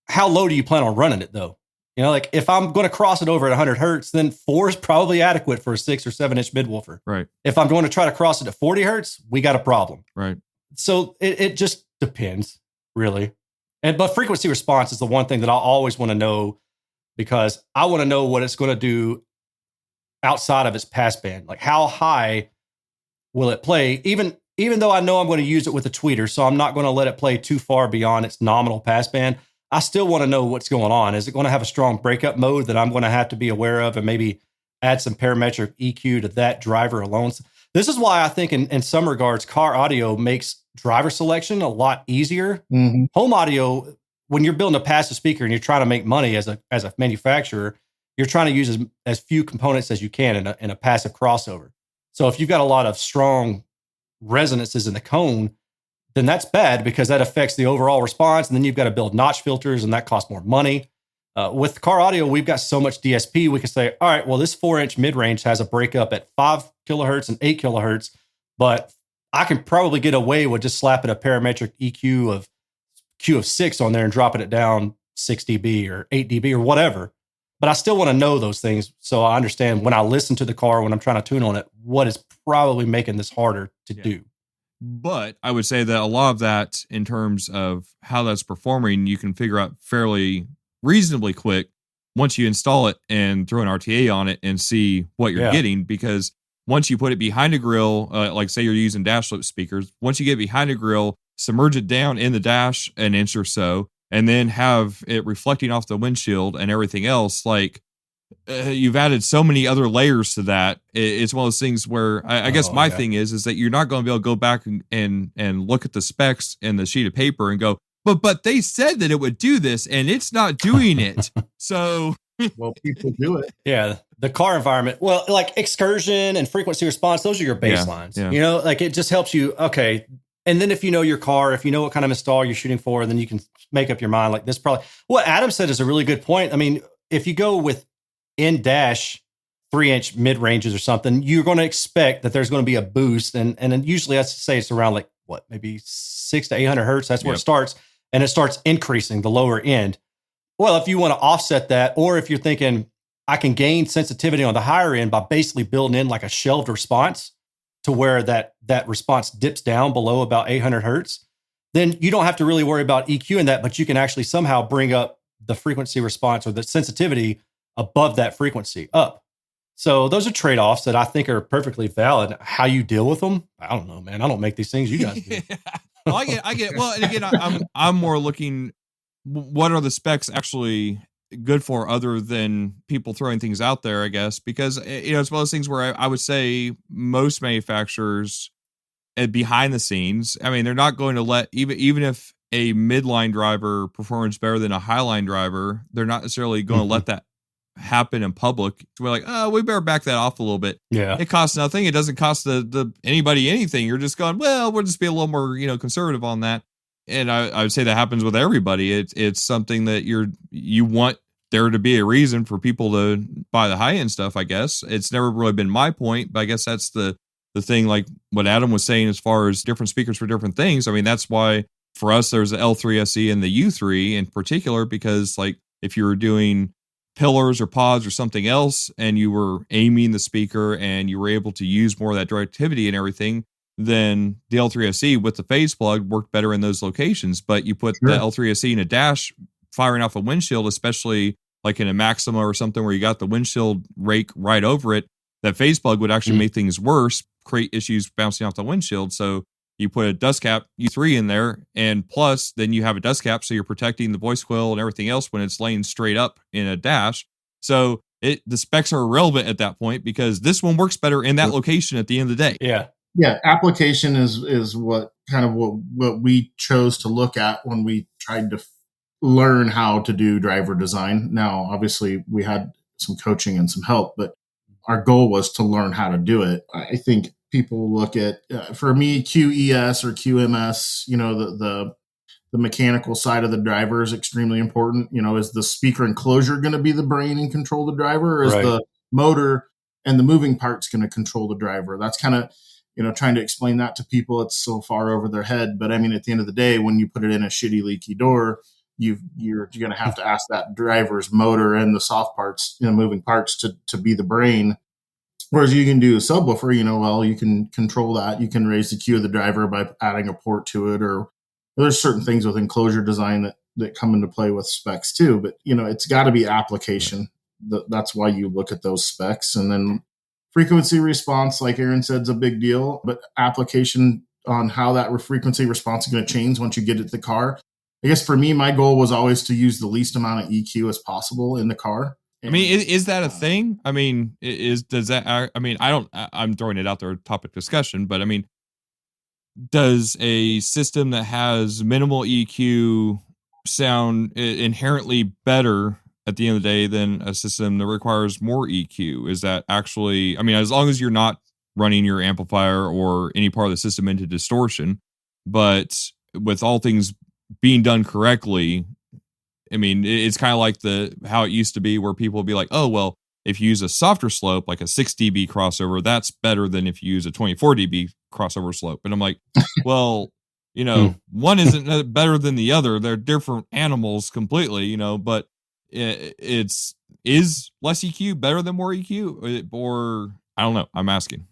How low do you plan on running it though? Like if I'm going to cross it over at 100 hertz, then 4 is probably adequate for a 6 or 7-inch midwoofer. Right. If I'm going to try to cross it at 40 hertz, we got a problem. Right. So it just depends. Really. But frequency response is the one thing that I always want to know because I want to know what it's going to do outside of its passband. Like how high will it play? Even though I know I'm going to use it with a tweeter, so I'm not going to let it play too far beyond its nominal passband. I still want to know what's going on. Is it going to have a strong breakup mode that I'm going to have to be aware of and maybe add some parametric EQ to that driver alone? This is why I think in some regards, car audio makes driver selection a lot easier. Mm-hmm. Home audio, when you're building a passive speaker and you're trying to make money as a manufacturer, you're trying to use as few components as you can in a passive crossover. So if you've got a lot of strong resonances in the cone, then that's bad because that affects the overall response. And then you've got to build notch filters and that costs more money. With car audio, we've got so much DSP, we can say, all right, well, this 4-inch mid-range has a breakup at 5 kilohertz and 8 kilohertz, but I can probably get away with just slapping a parametric EQ of Q of 6 on there and dropping it down 6 dB or 8 dB or whatever. But I still want to know those things so I understand when I listen to the car, when I'm trying to tune on it, what is probably making this harder to do. But I would say that a lot of that in terms of how that's performing, you can figure out fairly reasonably quick once you install it and throw an RTA on it and see what you're getting. Because once you put it behind a grill, like say you're using dash lip speakers, once you get behind a grill, submerge it down in the dash an inch or so, and then have it reflecting off the windshield and everything else, like you've added so many other layers to that. It's one of those things where I guess my thing is that you're not going to be able to go back and look at the specs and the sheet of paper and go, but they said that it would do this, and it's not doing it. So, well, people do it. Yeah, the car environment. Well, like excursion and frequency response, those are your baselines. Yeah. You know, like it just helps you. Okay, and then if you know your car, if you know what kind of install you're shooting for, then you can make up your mind. Like this, probably what Adam said is a really good point. I mean, if you go with in-dash 3-inch mid ranges or something, you're going to expect that there's going to be a boost, and then usually I say it's around like what, maybe 600 to 800 hertz. That's where it starts, and it starts increasing the lower end. Well, if you want to offset that, or if you're thinking I can gain sensitivity on the higher end by basically building in like a shelved response to where that response dips down below about 800 hertz, then you don't have to really worry about EQing that, but you can actually somehow bring up the frequency response or the sensitivity above that frequency up. So those are trade-offs that I think are perfectly valid. How you deal with them, I don't know, man. I don't make these things. You guys do. Well, I get. Well, and again, I'm more looking. What are the specs actually good for, other than people throwing things out there? I guess because it's one of those things where I would say most manufacturers, behind the scenes, I mean, they're not going to let even if a midline driver performs better than a highline driver, they're not necessarily going to let that happen in public. We're like, oh, we better back that off a little bit. Yeah, it costs nothing. It doesn't cost the anybody anything. You're just going, well, we'll just be a little more conservative on that. And I would say that happens with everybody. It's something that you want there to be a reason for people to buy the high end stuff. I guess it's never really been my point, but I guess that's the thing. Like what Adam was saying, as far as different speakers for different things. I mean, that's why for us there's the L3 SE and the U3 in particular, because like if you were doing pillars or pods or something else, and you were aiming the speaker and you were able to use more of that directivity and everything, then the L3SE with the phase plug worked better in those locations. But you put the L3SE in a dash firing off a windshield, especially like in a Maxima or something where you got the windshield rake right over it, that phase plug would actually make things worse, create issues bouncing off the windshield. So you put a dust cap U3 in there, and plus then you have a dust cap, so you're protecting the voice coil and everything else when it's laying straight up in a dash. So the specs are irrelevant at that point, because this one works better in that location at the end of the day. Yeah. Application is what we chose to look at when we tried to learn how to do driver design. Now, obviously, we had some coaching and some help, but our goal was to learn how to do it. I think people look at, for me, QES or QMS, the mechanical side of the driver is extremely important. Is the speaker enclosure going to be the brain and control the driver, or is the motor and the moving parts going to control the driver? That's kind of, trying to explain that to people. It's so far over their head. But I mean, at the end of the day, when you put it in a shitty leaky door, you're going to have to ask that driver's motor and the soft parts, moving parts to be the brain. Whereas you can do a subwoofer, you can control that. You can raise the Q of the driver by adding a port to it, or there's certain things with enclosure design that come into play with specs too. But, it's got to be application. That's why you look at those specs. And then frequency response, like Erin said, is a big deal. But application on how that frequency response is going to change once you get it to the car. I guess for me, my goal was always to use the least amount of EQ as possible in the car. I mean, is that a thing? I mean, I'm throwing it out there, topic discussion, but I mean, does a system that has minimal EQ sound inherently better at the end of the day than a system that requires more EQ? Is that actually, I mean, as long as you're not running your amplifier or any part of the system into distortion, but with all things being done correctly, I mean, it's kind of like how it used to be, where people would be like, oh, well, if you use a softer slope, like a 6 dB crossover, that's better than if you use a 24 dB crossover slope. And I'm like, well, one isn't better than the other. They're different animals completely, but is less EQ better than more EQ? Or I don't know. I'm asking.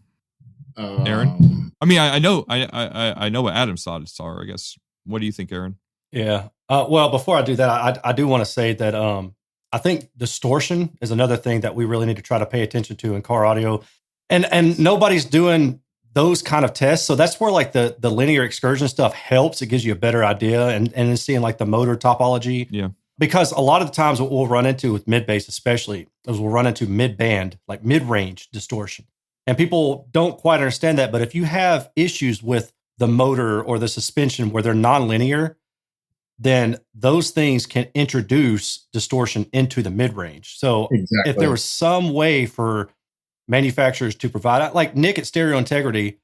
Erin? I mean, I know what Adam's thoughts are, I guess. What do you think, Erin? Yeah. Well, before I do that, I do want to say that I think distortion is another thing that we really need to try to pay attention to in car audio, and nobody's doing those kind of tests. So that's where like the linear excursion stuff helps. It gives you a better idea, and then seeing like the motor topology. Yeah. Because a lot of the times what we'll run into with mid bass, especially, is we'll run into mid band, like mid range distortion, and people don't quite understand that. But if you have issues with the motor or the suspension where they're non-linear, then those things can introduce distortion into the mid-range. So if there was some way for manufacturers to provide, like Nick at Stereo Integrity,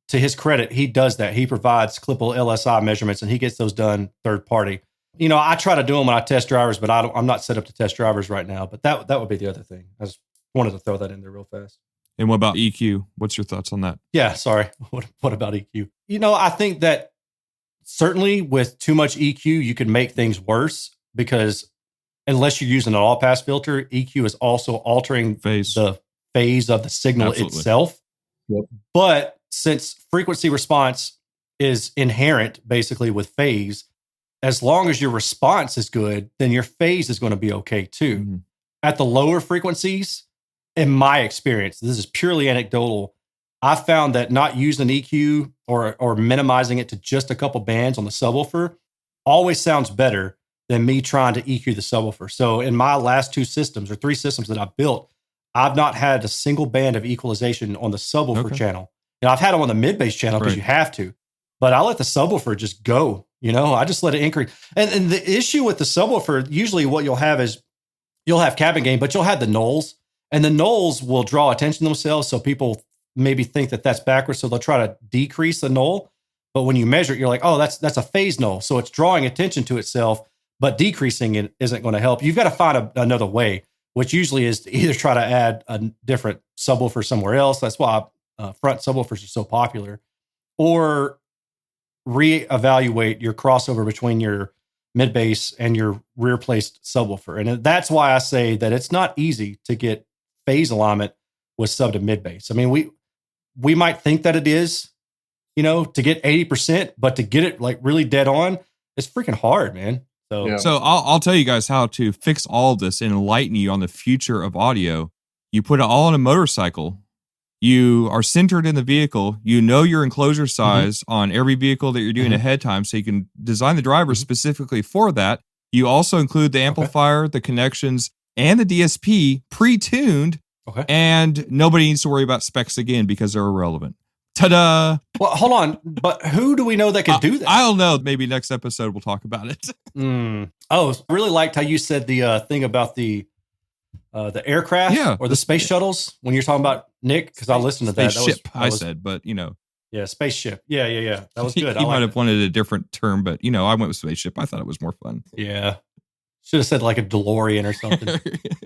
to his credit, he does that. He provides clippable LSI measurements, and he gets those done third party. You know, I try to do them when I test drivers, but I'm not set up to test drivers right now. But that would be the other thing. I just wanted to throw that in there real fast. And what about EQ? What's your thoughts on that? Yeah, sorry. What about EQ? You know, I think that certainly with too much EQ, you can make things worse, because unless you're using an all-pass filter, EQ is also altering the phase of the signal itself. Yep. But since frequency response is inherent basically with phase, as long as your response is good, then your phase is going to be okay too. Mm-hmm. At the lower frequencies, in my experience, this is purely anecdotal, I found that not using EQ or minimizing it to just a couple bands on the subwoofer always sounds better than me trying to EQ the subwoofer. So in my last 2 systems or 3 systems that I've built, I've not had a single band of equalization on the subwoofer channel. You know, I've had them on the mid-bass channel because you have to, but I let the subwoofer just go. You know, I just let it increase. And the issue with the subwoofer, usually what you'll have is you'll have cabin gain, but you'll have the nulls, and the nulls will draw attention to themselves. So people maybe think that that's backwards. So they'll try to decrease the null. But when you measure it, you're like, oh, that's a phase null. So it's drawing attention to itself, but decreasing it isn't going to help. You've got to find another way, which usually is to either try to add a different subwoofer somewhere else. That's why front subwoofers are so popular, or reevaluate your crossover between your mid bass and your rear placed subwoofer. And that's why I say that it's not easy to get phase alignment with sub to mid bass. I mean, we might think that it is, you know, to get 80%, but to get it like really dead on, it's freaking hard, man. So I'll tell you guys how to fix all of this and enlighten you on the future of audio. You put it all on a motorcycle. You are centered in the vehicle. You know your enclosure size on every vehicle that you're doing ahead of time, so you can design the driver specifically for that. You also include the amplifier, the connections, and the DSP pre-tuned, and nobody needs to worry about specs again because they're irrelevant. Ta-da! Well, hold on, but who do we know that can do that? I don't know. Maybe next episode we'll talk about it. Oh, I really liked how you said the thing about the aircraft or the space shuttles when you're talking about Nick, because I listened to that. Spaceship, I said, but you know. Yeah, spaceship. Yeah. That was good. You might have wanted a different term, but you know, I went with spaceship. I thought it was more fun. Yeah. Should have said like a DeLorean or something.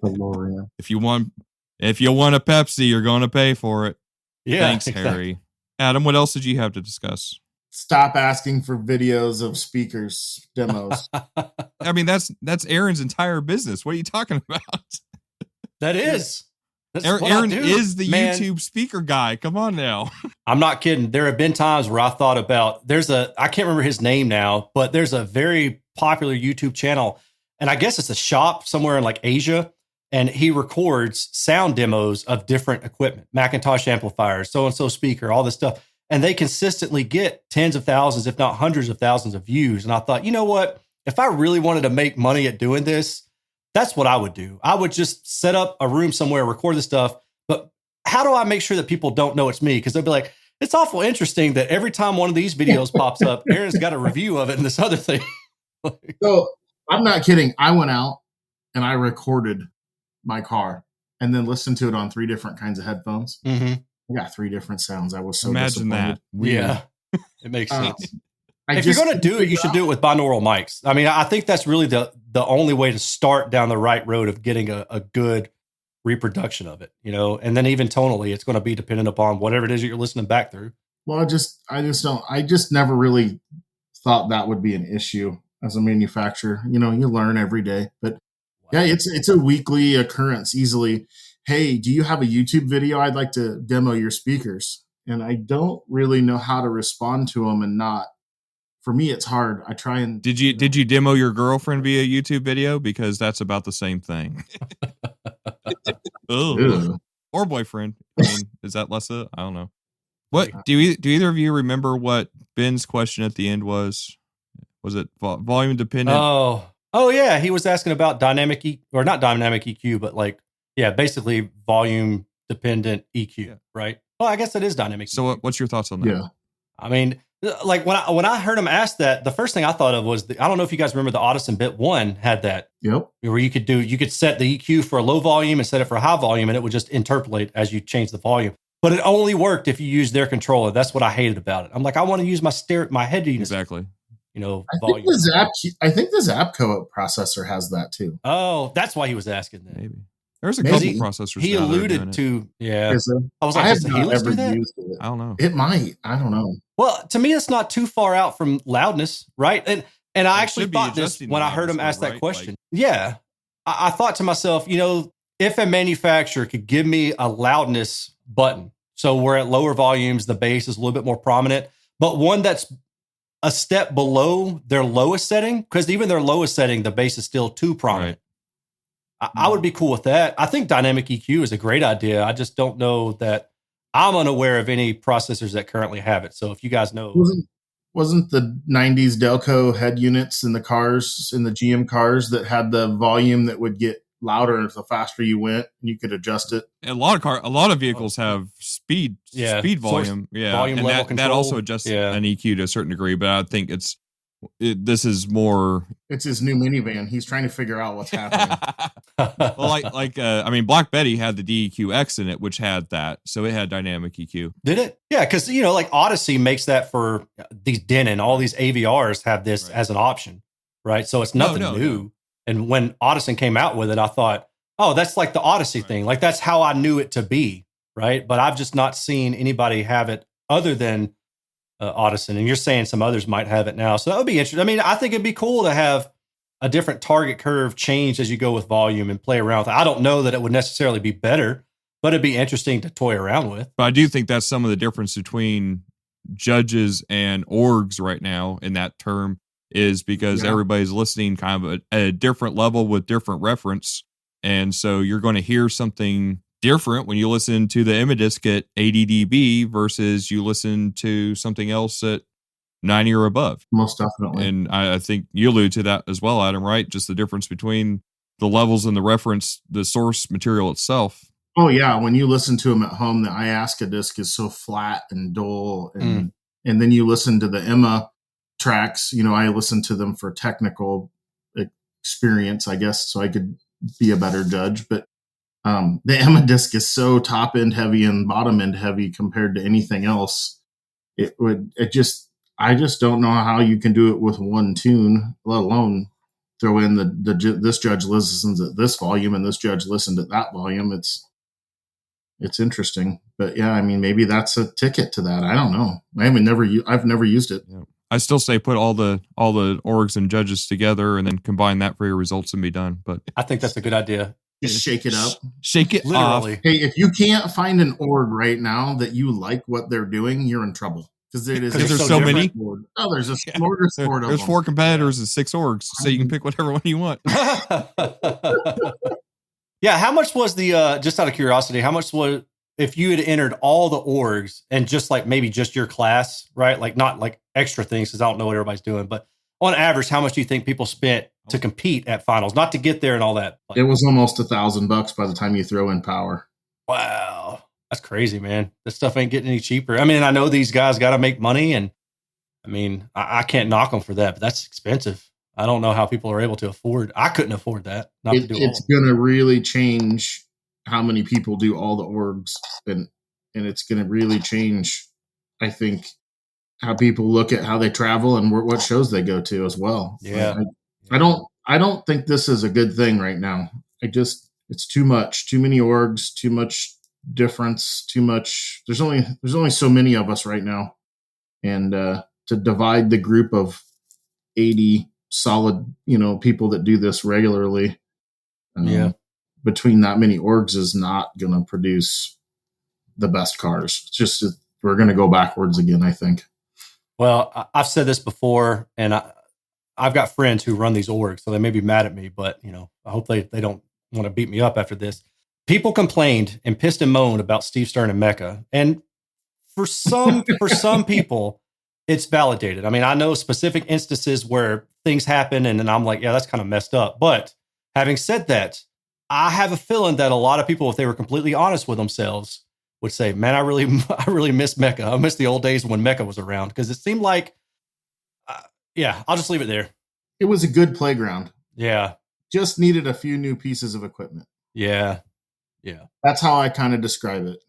DeLorean. If you want a Pepsi, you're going to pay for it. Yeah. Thanks, Harry. Adam, what else did you have to discuss? Stop asking for videos of speakers demos. I mean, that's Erin's entire business. What are you talking about? That is. Erin is the YouTube speaker guy. Come on now. I'm not kidding. There have been times where I thought about, I can't remember his name now, but there's a very popular YouTube channel, and I guess it's a shop somewhere in like Asia, and he records sound demos of different equipment, Macintosh amplifiers, so-and-so speaker, all this stuff. And they consistently get tens of thousands, if not hundreds of thousands of views. And I thought, you know what? If I really wanted to make money at doing this, that's what I would do. I would just set up a room somewhere, record the stuff. But how do I make sure that people don't know it's me? Because they'll be like, it's awful interesting that every time one of these videos pops up, Erin's got a review of it and this other thing. So I'm not kidding. I went out and I recorded my car and then listened to it on 3 different kinds of headphones. I got 3 different sounds. I was so Imagine that. Yeah, it makes sense. If you're going to do it, you should do it with binaural mics. I mean, I think that's really the only way to start down the right road of getting a good reproduction of it, you know. And then even tonally, it's going to be dependent upon whatever it is that you're listening back through. Well, I just never really thought that would be an issue as a manufacturer. You know, you learn every day, but yeah, it's a weekly occurrence easily. Hey, do you have a YouTube video? I'd like to demo your speakers. And I don't really know how to respond to them and not. For me, it's hard. I try and... Did you demo your girlfriend via YouTube video? Because that's about the same thing. Or boyfriend. I mean, is that less I don't know. What do either of you remember what Ben's question at the end was? Was it volume dependent? Oh yeah. He was asking about dynamic or not dynamic EQ, but like, yeah, basically volume dependent EQ, right? Well, I guess it is dynamic. So what's your thoughts on that? Yeah. I mean, Like when I heard him ask that, the first thing I thought of was I don't know if you guys remember the Hardison Bit 1 had that. Yep. Where you could set the EQ for a low volume and set it for a high volume, and it would just interpolate as you change the volume. But it only worked if you used their controller. That's what I hated about it. I'm like, I want to use my head unit. Exactly. Volume. I think the Zapco processor has that too. Oh, that's why he was asking that. Maybe. There's a couple processors. He alluded to, yeah. I was like, I have does not Helix ever do that? used it. I don't know. It might. I don't know. Well, to me, it's not too far out from loudness, right? And I actually thought this when I heard him ask that question. Yeah. I thought to myself, if a manufacturer could give me a loudness button, so we're at lower volumes, the bass is a little bit more prominent, but one that's a step below their lowest setting, because even their lowest setting, the bass is still too prominent. Right. I would be cool with that. I think dynamic EQ is a great idea. I just don't know that I'm unaware of any processors that currently have it. So if you guys know. Wasn't the 90s Delco head units in the cars, in the GM cars, that had the volume that would get louder the faster you went, and you could adjust it? A lot of vehicles have speed volume. Volume and level control. That also adjusts an EQ to a certain degree, but I think this is more. It's his new minivan. He's trying to figure out what's happening. Well, Black Betty had the DEQ-X in it, which had that, so it had dynamic EQ. Did it? Yeah, because like Odyssey makes that for these Denon. All these AVRs have this as an option, right? So it's nothing new. No. And when Odyssey came out with it, I thought, oh, that's like the Odyssey thing. Like that's how I knew it to be, right? But I've just not seen anybody have it other than Hardison, and you're saying some others might have it now. So that would be interesting. I mean, I think it'd be cool to have a different target curve change as you go with volume and play around with it. I don't know that it would necessarily be better, but it'd be interesting to toy around with. But I do think that's some of the difference between judges and orgs right now in that term is because everybody's listening kind of at a different level with different reference. And so you're going to hear something different when you listen to the Imidisc at 80 dB versus you listen to something else at 90 or above. Most definitely. And I think you allude to that as well, Adam, right? Just the difference between the levels and the reference, the source material itself. Oh, yeah. When you listen to them at home, the Iasca disc is so flat and dull. And then you listen to the Emma tracks. I listen to them for technical experience, I guess, so I could be a better judge. But the Emma disc is so top end heavy and bottom end heavy compared to anything else. I just don't know how you can do it with one tune, let alone throw in this judge listens at this volume and this judge listened at that volume. It's interesting, but yeah, I mean, maybe that's a ticket to that. I don't know. I've never used it. Yeah. I still say put all the orgs and judges together and then combine that for your results and be done. But I think that's a good idea. Just shake it up. Shake it literally off. Hey, if you can't find an org right now that you like what they're doing, you're in trouble. Because there's so many. Oh, there's a smorgasbord of There's them. 4 competitors and 6 orgs, so you can pick whatever one you want. Yeah, how much was the, just out of curiosity, how much was, if you had entered all the orgs and just like maybe just your class, right? Like not like extra things, because I don't know what everybody's doing, but on average, how much do you think people spent to compete at finals? Not to get there and all that. It was almost $1,000 by the time you throw in power. Wow. That's crazy, man. This stuff ain't getting any cheaper. I mean, I know these guys got to make money, and I mean, I can't knock them for that, but that's expensive. I don't know how people are able to afford. I couldn't afford that. It's going to really change how many people do all the orgs, and it's going to really change, I think, how people look at how they travel and what shows they go to as well. Yeah. I don't think this is a good thing right now. It's too much, too many orgs, too much difference, too much. There's only so many of us right now. And to divide the group of 80 solid, people that do this regularly, between that many orgs is not going to produce the best cars. It's just, we're going to go backwards again, I think. Well, I've said this before, and I've got friends who run these orgs, so they may be mad at me, but I hope they don't want to beat me up after this. People complained and pissed and moaned about Steve Stern and Mecca, and for some people, it's validated. I mean, I know specific instances where things happen, and then I'm like, yeah, that's kind of messed up. But having said that, I have a feeling that a lot of people, if they were completely honest with themselves, would say, man, I really miss Mecca. I miss the old days when Mecca was around, because it seemed like, I'll just leave it there. It was a good playground. Yeah. Just needed a few new pieces of equipment. Yeah. Yeah. That's how I kind of describe it.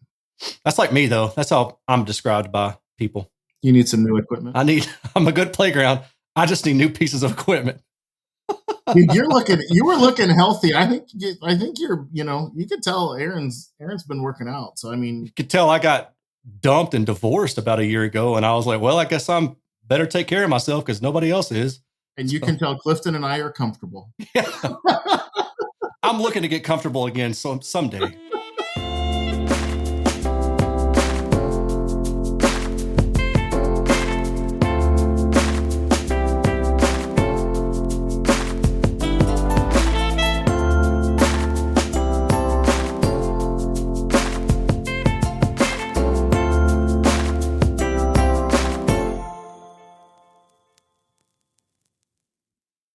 That's like me, though. That's how I'm described by people. You need some new equipment. I'm a good playground. I just need new pieces of equipment. Dude, you were looking healthy. I think you're, you could tell Erin's been working out. So, I mean, you could tell I got dumped and divorced about a year ago. And I was like, well, I guess I'm better take care of myself because nobody else is. And you can tell Clifton and I are comfortable. Yeah. I'm looking to get comfortable again someday.